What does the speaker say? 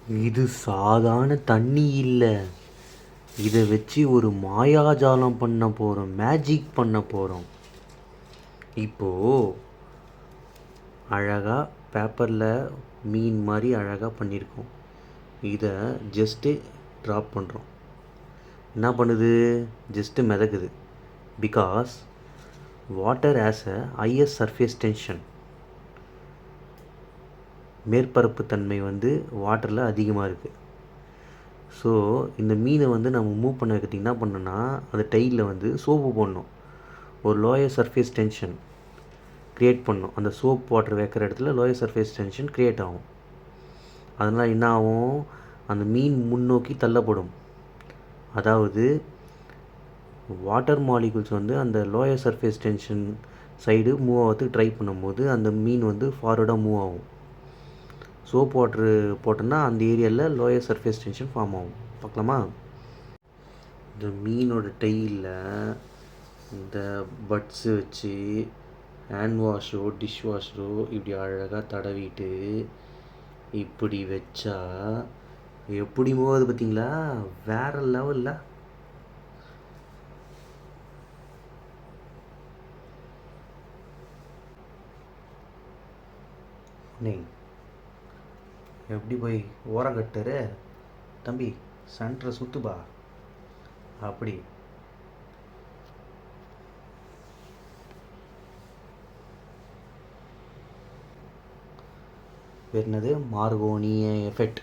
இது சாதாரண தண்ணி இல்லை. இதை வச்சு ஒரு மாயாஜாலம் பண்ண போகிறோம், மேஜிக் பண்ண போகிறோம். இப்போது அழகாக பேப்பரில் மீன் மாதிரி அழகாக பண்ணியிருக்கோம். இதை ஜஸ்ட்டு ட்ராப் பண்ணுறோம். என்ன பண்ணுது? ஜஸ்ட்டு மிதக்குது. Because water has a highest surface tension. மேற்பரப்பு தன்மை வாட்டரில் அதிகமாக இருக்குது. ஸோ இந்த மீனை நம்ம மூவ் பண்ண வைக்கிறதுக்கு என்ன பண்ணோன்னா, அந்த டைலில் சோப்பு போடணும். ஒரு லோயர் சர்ஃபேஸ் டென்ஷன் க்ரியேட் பண்ணணும். அந்த சோப் வாட்டர் வைக்கிற இடத்துல லோயர் சர்ஃபேஸ் டென்ஷன் க்ரியேட் ஆகும். அதனால் என்ன ஆகும்? அந்த மீன் முன்னோக்கி தள்ளப்படும். அதாவது வாட்டர் மாலிகுல்ஸ் அந்த lower surface tension side move ஆகிறதுக்கு ட்ரை பண்ணும்போது அந்த மீன் ஃபார்வர்டாக மூவ் ஆகும். சோப் வாட்ரு போட்டோன்னா அந்த ஏரியாவில் லோயர் சர்ஃபேஸ் டென்ஷன் ஃபார்ம் ஆகும். பார்க்கலாமா? இந்த மீனோட டெய்லில் இந்த பட்ஸு வச்சு ஹேண்ட் வாஷோ டிஷ் வாஷரோ இப்படி அழகாக தடவிட்டு இப்படி வச்சா எப்படி மூவாது பார்த்தீங்களா? வேறு லெவலில். எப்படி போய் ஓரம் கட்டுற தம்பி, சென்டரை சுற்றுப்பா. அப்படி என்னது மார்கோனிய எஃபெக்ட்.